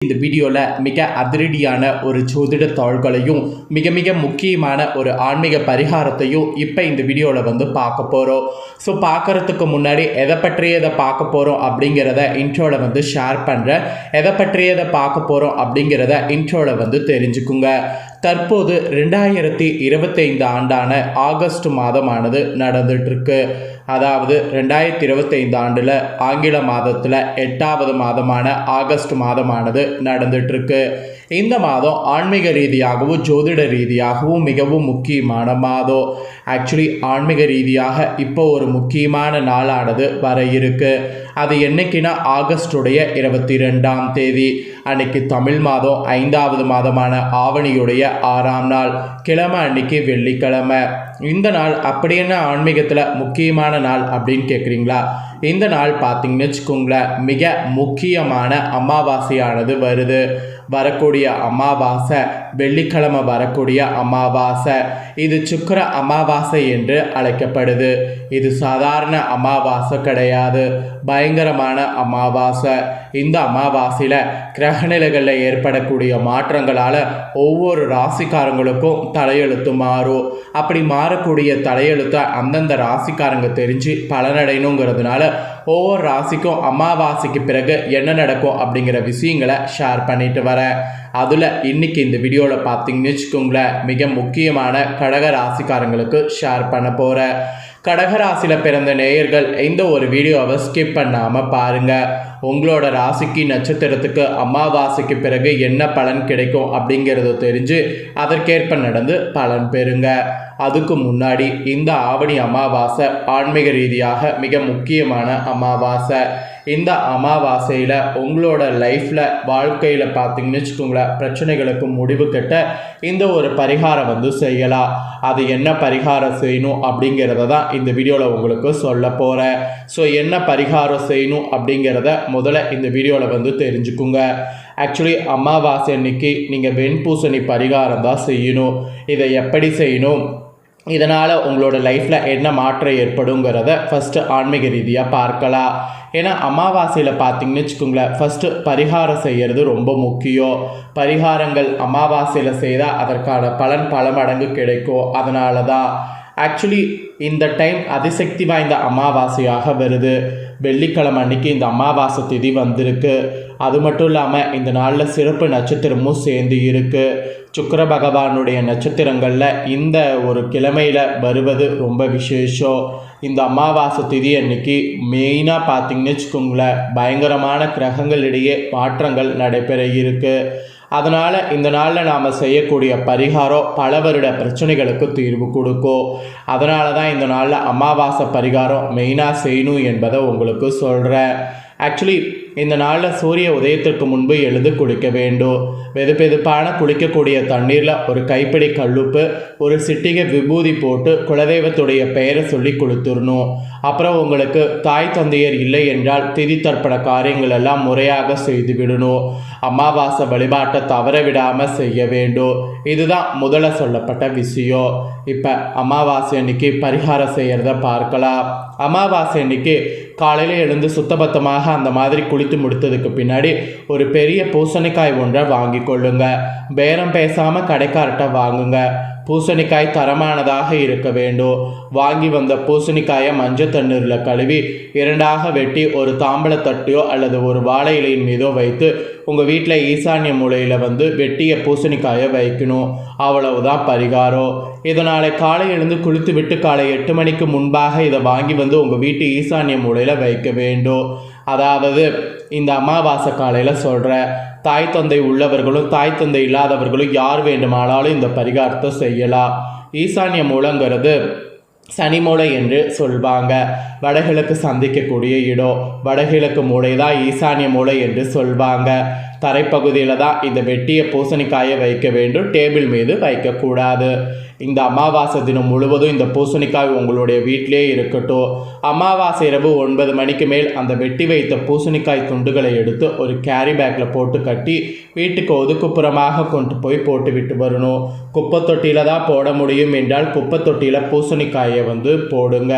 இந்த வீடியோவில் மிக அதிரடியான ஒரு ஜோதிட தாள்களையும் மிக மிக முக்கியமான ஒரு ஆன்மீக பரிகாரத்தையும் இப்போ இந்த வீடியோவில் பார்க்க போகிறோம். ஸோ பார்க்குறதுக்கு முன்னாடி எதை பற்றியதை பார்க்க போகிறோம் அப்படிங்கிறத இன்ட்ரோவில் ஷேர் பண்ணுறேன். எதை பற்றியதை பார்க்க போகிறோம் அப்படிங்கிறத இன்ட்ரோவில் தெரிஞ்சுக்குங்க. தற்போது 2025 ஆண்டான ஆகஸ்ட் மாதமானது நடந்துட்டுருக்கு. அதாவது 2025 ஆண்டில் ஆங்கில மாதத்தில் 8வது மாதமான ஆகஸ்ட் மாதமானது நடந்துட்டுருக்கு. இந்த மாதம் ஆன்மீக ரீதியாகவும் ஜோதிட ரீதியாகவும் மிகவும் முக்கியமான மாதம். ஆக்சுவலி ஆன்மீக ரீதியாக இப்போ ஒரு முக்கியமான நாளானது வர இருக்கு. அது என்னைக்குன்னா ஆகஸ்டுடைய 22ஆம் தேதி அன்னைக்கு தமிழ் மாதம் 5வது மாதமான ஆவணியுடைய 6ஆம் நாள் கிழமை அன்னைக்கு வெள்ளிக்கிழமை. இந்த நாள் அப்படி என்ன ஆன்மீகத்தில் முக்கியமான நாள் அப்படின்னு கேட்குறீங்களா? இந்த நாள் பார்த்தீங்கன்னு வச்சுக்கோங்களேன், மிக முக்கியமான அமாவாசையானது வருது. வரக்கூடிய அமாவாசை வெள்ளிக்கிழமை வரக்கூடிய அமாவாசை. இது சுக்கிர அமாவாசை என்று அழைக்கப்படுது. இது சாதாரண அமாவாசை கிடையாது, பயங்கரமான அமாவாசை. இந்த அமாவாசையில் கிரகநிலைகளில் ஏற்படக்கூடிய மாற்றங்களால் ஒவ்வொரு ராசிக்காரங்களுக்கும் தலையெழுத்து மாறும். அப்படி மாறக்கூடிய தலையெழுத்தை அந்தந்த ராசிக்காரங்க தெரிஞ்சு பலனடையணுங்கிறதுனால ஒவ்வொரு ராசிக்கும் அமாவாசைக்கு பிறகு என்ன நடக்கும் அப்படிங்கிற விஷயங்களை ஷேர் பண்ணிட்டு வரேன். அதில் இன்னைக்கு இந்த வீடியோவில் பார்த்தீங்கன்னு வச்சுக்கோங்களேன், மிக முக்கியமான கடக ராசிக்காரங்களுக்கு ஷேர் பண்ண போகிறேன். கடகராசியில் பிறந்த நேயர்கள் இந்த ஒரு வீடியோவை ஸ்கிப் பண்ணாமல் பாருங்கள். உங்களோட ராசிக்கு நட்சத்திரத்துக்கு அமாவாசைக்கு பிறகு என்ன பலன் கிடைக்கும் அப்படிங்கிறத தெரிஞ்சு அதற்கேற்ப நடந்து பலன் பெறுங்க. அதுக்கு முன்னாடி இந்த ஆவணி அமாவாசை ஆன்மீக ரீதியாக மிக முக்கியமான அமாவாசை. இந்த அமாவாசையில் உங்களோட லைஃப்பில் வாழ்க்கையில் பார்த்தீங்கன்னு வச்சுக்கோங்களேன், பிரச்சனைகளுக்கு முடிவு கட்ட இந்த ஒரு பரிகாரம் செய்யலாம். அது என்ன பரிகாரம் செய்யணும் அப்படிங்கிறத தான் இந்த வீடியோவில் உங்களுக்கு சொல்ல போகிறேன். ஸோ என்ன பரிகாரம் செய்யணும் அப்படிங்கிறத முதல்ல இந்த வீடியோவில் தெரிஞ்சுக்குங்க. ஆக்சுவலி அமாவாசை அன்னைக்கு நீங்கள் வெண்பூசணி பரிகாரம் தான் செய்யணும். இதை எப்படி செய்யணும், இதனால் உங்களோட லைஃப்பில் என்ன மாற்றம் ஏற்படுங்கிறத ஃபஸ்ட்டு ஆன்மீக ரீதியாக பார்க்கலாம். ஏன்னா அமாவாசையில் பார்த்தீங்கன்னு வச்சுக்கோங்களேன், ஃபஸ்ட்டு பரிகாரம் செய்கிறது ரொம்ப முக்கியம். பரிகாரங்கள் அமாவாசையில் செய்தால் அதற்கான பலன் பல மடங்கு கிடைக்கும். அதனால தான் ஆக்சுவலி இந்த டைம் அதிசக்தி வாய்ந்த அமாவாசையாக வருது. வெள்ளிக்கிழமை அன்னைக்கு இந்த அமாவாசை திதி வந்திருக்கு. அது மட்டும் இல்லாமல் இந்த நாளில் சிறப்பு நட்சத்திரமும் சேர்ந்து இருக்குது. சுக்கிர பகவானுடைய நட்சத்திரங்களில் இந்த ஒரு கிழமையில் வருவது ரொம்ப விசேஷம். இந்த அமாவாசை திதி அன்னைக்கு மெயினாக பார்த்தீங்கன்னு வச்சுக்கோங்களேன், பயங்கரமான கிரகங்களிடையே மாற்றங்கள் நடைபெற இருக்குது. அதனால் இந்த நாளில் நாம் செய்யக்கூடிய பரிகாரம் பல வருட பிரச்சனைகளுக்கு தீர்வு கொடுக்கும். அதனால தான் இந்த நாளில் அமாவாசை பரிகாரம் மெயினாக செய்யணும் என்பதை உங்களுக்கு சொல்கிறேன். ஆக்சுவலி இந்த நாளில் சூரிய உதயத்திற்கு முன்பு எழுந்து குளிக்க வேண்டும். வெதுப்பான குளிக்கக்கூடிய தண்ணீரில் ஒரு கைப்பிடி கல்லுப்பு, ஒரு சிட்டிகை விபூதி போட்டு குலதெய்வத்துடைய பெயரை சொல்லி கொடுத்துடணும். அப்புறம் உங்களுக்கு தாய் தந்தையர் இல்லை என்றால் திதி தர்ப்பண காரியங்கள் எல்லாம் முறையாக செய்து விடணும். அமாவாசை வழிபாட்டை தவற விடாமல் செய்ய வேண்டும். இதுதான் முதல்ல சொல்லப்பட்ட விஷயம். இப்போ அமாவாசை அன்னைக்கு பரிகாரம் செய்கிறத பார்க்கலாம். அமாவாசை அன்னைக்கு காலையில் எழுந்து சுத்தபத்தமாக அந்த மாதிரி குளித்து முடித்ததுக்கு பின்னாடி ஒரு பெரிய பூசணிக்காய் ஒன்றை வாங்கி கொள்ளுங்க. பேரம் பேசாமல் கடைக்கார்ட்ட வாங்குங்க. பூசணிக்காய் தரமானதாக இருக்க வேண்டும். வாங்கி வந்த பூசணிக்காயை மஞ்சள் தண்ணீரில் கழுவி 2ஆக வெட்டி ஒரு தாம்பழத்தட்டையோ அல்லது ஒரு வாழை இலையின் மீதோ வைத்து உங்கள் வீட்டில் ஈசான்ய மூலையில் வெட்டிய பூசணிக்காயை வைக்கணும். அவ்வளவுதான் பரிகாரம். இதை நாளை காலை எழுந்து குளித்து விட்டு காலை 8 மணிக்கு முன்பாக இதை வாங்கி உங்கள் வீட்டு ஈசான்ய மூலையில் வைக்க வேண்டும். அதாவது இந்த அமாவாசை காலையில் சொல்கிற தாய் தந்தை உள்ளவர்களும் தாய் தந்தை இல்லாதவர்களும் யார் வேண்டுமானாலும் இந்த பரிகாரத்தை செய்யலாம். ஈசான்ய மூலங்கிறது சனி மூலை என்று சொல்வாங்க. வடகிழக்கு சந்திக்கக்கூடிய இடம் வடகிழக்கு மூலை தான் ஈசான்ய மூலை என்று சொல்வாங்க. தரைப்பகுதியில் தான் இந்த வெட்டிய பூசணிக்காயை வைக்க வேண்டும், டேபிள் மீது வைக்கக்கூடாது. இந்த அமாவாசை தினம் முழுவதும் இந்த பூசணிக்காய் உங்களுடைய வீட்டிலே இருக்கட்டும். அமாவாசை இரவு 9 மணிக்கு மேல் அந்த வெட்டி வைத்த பூசணிக்காய் துண்டுகளை எடுத்து ஒரு கேரி பேக்கில் போட்டு கட்டி வீட்டுக்கு ஒதுக்குப்புறமாக கொண்டு போய் போட்டு விட்டு வரணும். குப்பை தொட்டியில் தான் போட முடியும் என்றால் குப்பை தொட்டியில் பூசணிக்காயை போடுங்க.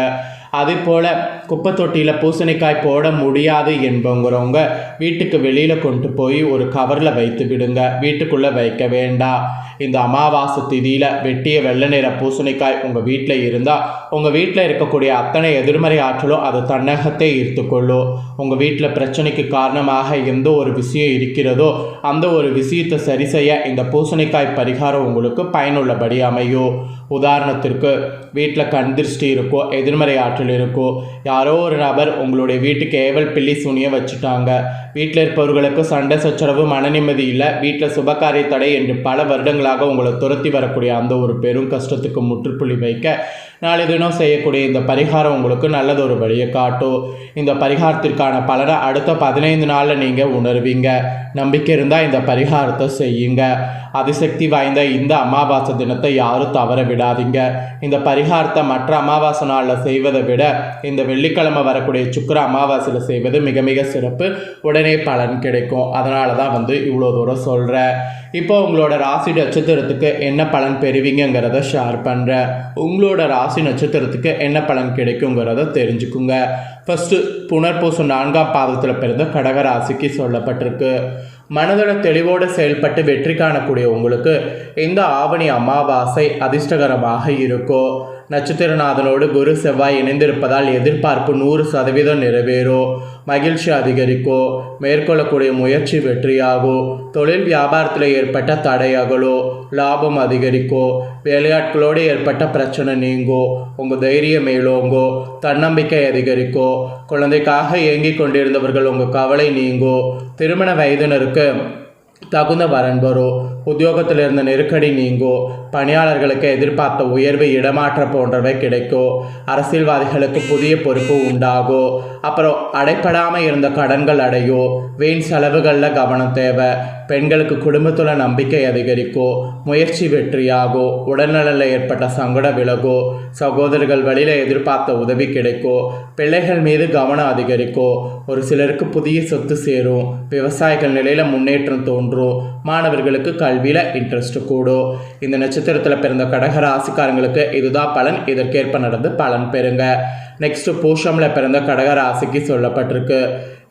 அதே போல் குப்பை தொட்டியில் பூசணிக்காய் போட முடியாது என்பவங்கிறவங்க வீட்டுக்கு வெளியில் கொண்டு போய் ஒரு கவரில் வைத்து விடுங்க, வீட்டுக்குள்ளே வைக்க வேண்டாம். இந்த அமாவாசை திதியில் வெட்டிய வெள்ளை நிற பூசணிக்காய் உங்கள் வீட்டில் இருந்தால் உங்கள் வீட்டில் இருக்கக்கூடிய அத்தனை எதிர்மறை ஆற்றலும் அது தன்னகத்தை ஈர்த்துக்கொள்ளும். உங்கள் வீட்டில் பிரச்சனைக்கு காரணமாக எந்த ஒரு விஷயம் இருக்கிறதோ அந்த ஒரு விஷயத்தை சரி செய்ய இந்த பூசணிக்காய் பரிகாரம் உங்களுக்கு பயனுள்ளபடி அமையும். உதாரணத்திற்கு வீட்டில் கண் திருஷ்டி இருக்கோ, எதிர்மறை ஆற்றல் இருக்கோ, யாரோ ஒரு நபர் உங்களுடைய வீட்டுக்கு ஏவல் பில்லி சுனிய வச்சுட்டாங்க, வீட்டில் இருப்பவர்களுக்கு சண்டை சச்சரவு, மன நிம்மதி இல்லை, வீட்டில் சுபகாரிய தடை என்று பல வருடங்களாக உங்களை துரத்தி வரக்கூடிய அந்த ஒரு பெரும் கஷ்டத்துக்கு முற்றுப்புள்ளி வைக்க நாளை தினம் செய்யக்கூடிய இந்த பரிகாரம் உங்களுக்கு நல்லதொரு வழியை காட்டும். இந்த பரிகாரத்திற்கான பலனை அடுத்த 15 நாளில் நீங்கள் உணர்வீங்க. நம்பிக்கை இருந்தால் இந்த பரிகாரத்தை செய்யுங்க. அதிசக்தி வாய்ந்த இந்த அமாவாசை தினத்தை யாரும் தவற விடாதீங்க. இந்த பரிகாரத்தை மற்ற அமாவாசை நாளில் செய்வதை விட இந்த வெள்ளிக்கிழமை வரக்கூடிய சுக்கிர அமாவாசையில் செய்வது மிக மிக சிறப்பு, உடனே பலன் கிடைக்கும். அதனால தான் இவ்வளோ தூரம் சொல்கிறேன். இப்போ உங்களோட ராசி நட்சத்திரத்துக்கு என்ன பலன் பெறுவீங்கிறத ஷேர் பண்ணுறேன். உங்களோட ராசி நட்சத்திரத்துக்கு என்ன பலன் கிடைக்குங்கிறத தெரிஞ்சுக்குங்க. ஃபஸ்ட்டு புனர்பூசம் 4ஆம் பாதத்தில் பிறந்த கடக ராசிக்கு சொல்லப்பட்டிருக்கு. மனதோட தெளிவோடு செயல்பட்டு வெற்றி காணக்கூடிய உங்களுக்கு இந்த ஆவணி அமாவாசை அதிர்ஷ்டகரமாக இருக்கும். நட்சத்திரநாதனோடு குரு செவ்வாய் இணைந்திருப்பதால் எதிர்பார்ப்பு 100% நிறைவேறும். மகிழ்ச்சி அதிகரிக்கும். மேற்கொள்ளக்கூடிய முயற்சி வெற்றியாகும். தொழில் வியாபாரத்தில் ஏற்பட்ட தடை அகலும். லாபம் அதிகரிக்கும். வேலையாட்களோடு ஏற்பட்ட பிரச்சனை நீங்கும். உங்கள் தைரியம் மேலோங்கும். தன்னம்பிக்கை அதிகரிக்கும். குழந்தைக்காக ஏங்கிக் கொண்டிருந்தவர்கள் உங்கள் கவலை நீங்கும். திருமண வயதினருக்கு தகுந்த வரன் வரும். உத்தியோகத்தில் இருந்த நெருக்கடி நீங்கும். பணியாளர்களுக்கு எதிர்பார்த்த உயர்வு, இடமாற்ற போன்றவை கிடைக்கும். அரசியல்வாதிகளுக்கு புதிய பொறுப்பு உண்டாகும். அப்புறம் அடைப்படாமல் இருந்த கடன்கள் அடையும். வீண் செலவுகளில் கவனம் தேவை. பெண்களுக்கு குடும்பத்தில் நம்பிக்கை அதிகரிக்கும். முயற்சி வெற்றியாகும். உடல்நலில் ஏற்பட்ட சங்கடம் விலகும். சகோதரர்கள் வழியில் எதிர்பார்த்த உதவி கிடைக்கும். பிள்ளைகள் மீது கவனம் அதிகரிக்கும். ஒரு சிலருக்கு புதிய சொத்து சேரும். விவசாயிகள் நிலையில் முன்னேற்றம் தோன்றும். மாணவர்களுக்கு கல்வியில் இன்ட்ரெஸ்ட் கூடும். இந்த நட்சத்திரத்தில் பிறந்த கடக ராசிக்காரங்களுக்கு இதுதான் பலன். இதற்கேற்ப நடந்து பலன் பெறுங்க. நெக்ஸ்ட்டு பூஷமில் பிறந்த கடக ராசிக்கு சொல்லப்பட்டிருக்கு.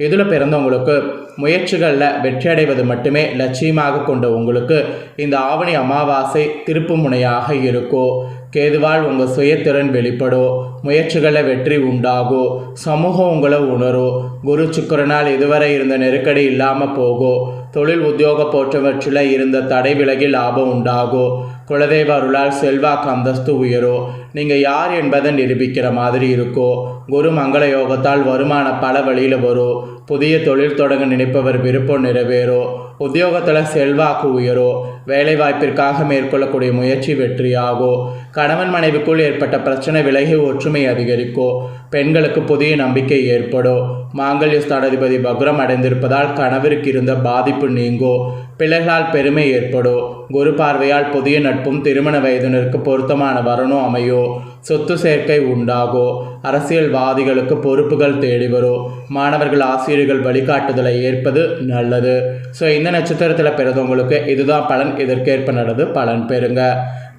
இதில் பிறந்தவங்களுக்கு முயற்சிகளில் வெற்றி அடைவது மட்டுமே லட்சியமாக கொண்ட உங்களுக்கு இந்த ஆவணி அமாவாசை திருப்பு முனையாக இருக்கும். கேதுவால் உங்கள் சுயத்திறன் வெளிப்படும். முயற்சிகளில் வெற்றி உண்டாகும். சமூகம் உங்களை உணரும். குரு சுக்கிரனால் இதுவரை இருந்த நெருக்கடி இல்லாமல் போகும். தொழில் உத்தியோக போன்றவற்றில் இருந்த தடை விலகி லாபம் உண்டாகும். குலதெய்வ அருளால் செல்வாக்கு அந்தஸ்து உயரும். நீங்கள் யார் என்பதை நிரூபிக்கிற மாதிரி இருக்கும். குரு மங்கள யோகத்தால் வருமானம் பல வழியில் வரும். புதிய தொழில் தொடங்க நினைப்பவர் விருப்பம் நிறைவேறும். உத்தியோகத்தில் செல்வாக்கு உயரும். வேலைவாய்ப்பிற்காக மேற்கொள்ளக்கூடிய முயற்சி வெற்றியாகும். கணவன் மனைவிக்குள் ஏற்பட்ட பிரச்சனை விலகி ஒற்றுமை அதிகரிக்கும். பெண்களுக்கு புதிய நம்பிக்கை ஏற்படும். மாங்கல்ய ஸ்தானாதிபதி வக்ரம் அடைந்திருப்பதால் கணவருக்கு இருந்த பாதிப்பு நீங்கும். பிள்ளைகளால் பெருமை ஏற்படும். குரு பார்வையால் புதிய நட்பும் திருமண வயதினருக்கு பொருத்தமான வரணும் அமையும். சொத்து சேர்க்கை உண்டாகும். அரசியல்வாதிகளுக்கு பொறுப்புகள் தேடி வரும். மாணவர்கள் ஆசிரியர்கள் வழிகாட்டுதலை ஏற்பது நல்லது. ஸோ இந்த நட்சத்திரத்தில் பிறந்தவங்களுக்கு இதுதான் பலன். இதற்கேற்ப நடந்து பலன் பெறுங்க.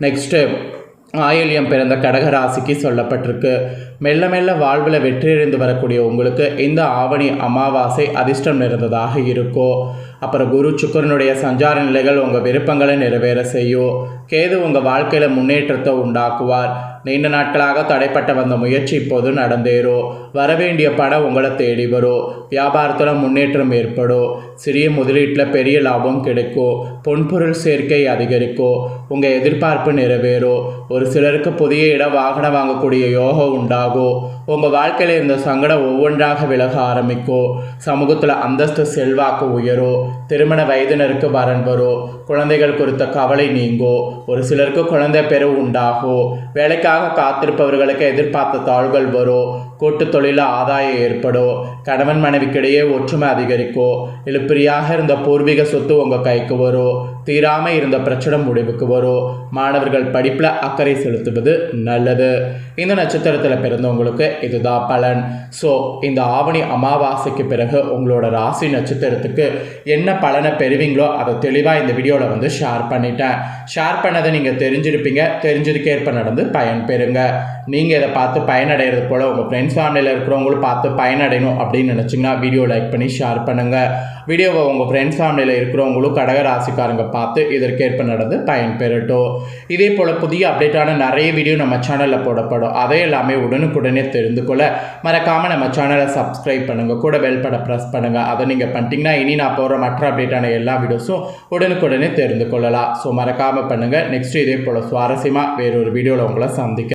நெக்ஸ்ட்டு ஆயில்யம் பிறந்த கடக ராசிக்கு சொல்லப்பட்டிருக்கு. மெல்ல மெல்ல வாழ்வில் வெற்றியடைந்து வரக்கூடிய உங்களுக்கு இந்த ஆவணி அமாவாசை அதிர்ஷ்டம் நிறைந்ததாக இருக்கும். அப்புறம் குரு சுக்கிரனுடைய சஞ்சார நிலைகள் உங்கள் விருப்பங்களை நிறைவேற செய்யும். கேது உங்கள் வாழ்க்கையில் முன்னேற்றத்தை உண்டாக்குவார். நீண்ட நாட்களாக தடைப்பட்ட வந்த முயற்சி இப்போது நடந்தேறும். வரவேண்டிய பணம் உங்களை தேடி வரும். வியாபாரத்தில் முன்னேற்றம் ஏற்படும். சிறிய முதலீட்டில் பெரிய லாபம் கிடைக்கும். பொன்பொருள் சேர்க்கை அதிகரிக்கும். உங்கள் எதிர்பார்ப்பு நிறைவேறும். ஒரு சிலருக்கு புதிய இடம் வாகனம் வாங்கக்கூடிய யோகம் உண்டாகும். உங்கள் வாழ்க்கையில் இருந்த சங்கடம் ஒவ்வொன்றாக விலக ஆரம்பிக்கும். சமூகத்தில் அந்தஸ்து செல்வாக்கு உயரும். திருமண வயதினருக்கு வரன் வரும். குழந்தைகள் குறித்த கவலை நீங்கும். ஒரு சிலருக்கு குழந்தை பெரு உண்டாகும். வேலைக்காக காத்திருப்பவர்களுக்கு எதிர்பார்த்த தாள்கள் வரும். கூட்டு தொழில ஆதாயம் ஏற்படும். கணவன் மனைவிக்கிடையே ஒற்றுமை அதிகரிக்கும். இழுப்பிரியாக இருந்த பூர்வீக சொத்து உங்கள் கைக்கு வரும். தீராமல் இருந்த பிரச்சனை முடிவுக்கு வரும். மாணவர்கள் படிப்பில் அக்கறை செலுத்துவது நல்லது. இந்த நட்சத்திரத்தில் பிறந்தவங்களுக்கு இதுதான் பலன். ஸோ இந்த ஆவணி அமாவாசைக்கு பிறகு உங்களோட ராசி நட்சத்திரத்துக்கு என்ன பலனை பெறுவீங்களோ அதை தெளிவாக இந்த வீடியோவில் வந்து ஷேர் பண்ணிட்டேன். ஷேர் பண்ணதை நீங்கள் தெரிஞ்சிருப்பீங்க. தெரிஞ்சதுக்கேற்ப நடந்து பயன் பெறுங்க. நீங்கள் இதை பார்த்து பயனடைகிறது போல் உங்கள் ஃப்ரெண்ட்ஸ் ஃபேமிலியில் இருக்கிறவங்களும் பார்த்து பயனடையணும் அப்படின்னு நினச்சிங்கன்னா வீடியோ லைக் பண்ணி ஷேர் பண்ணுங்கள். வீடியோவை உங்கள் ஃப்ரெண்ட்ஸ் ஃபேமிலியில் இருக்கிறவங்களும் கடக ராசிக்காரங்க பார்த்து இதற்கேற்ப நடந்து பயன் பெறட்டும். இதே போல் புதிய அப்டேட்டான நிறைய வீடியோ நம்ம சேனலில் போடப்படும். அதை எல்லாமே உடனுக்குடனே தெரிந்து கொள்ள மறக்காமல் நம்ம சேனலை சப்ஸ்கிரைப் பண்ணுங்கள். கூட பெல் பட்டனை ப்ரெஸ் பண்ணுங்கள். அதை நீங்கள் பண்ணிட்டீங்கன்னா இனி நான் போகிற மற்ற அப்டேட்டான எல்லா வீடியோஸும் உடனுக்குடனே தெரிந்து கொள்ளலாம். ஸோ மறக்காமல் பண்ணுங்கள். நெக்ஸ்ட் இதே போல் சுவாரஸ்யமாக வேறொரு வீடியோவில் உங்களை சந்திக்கிறேன்.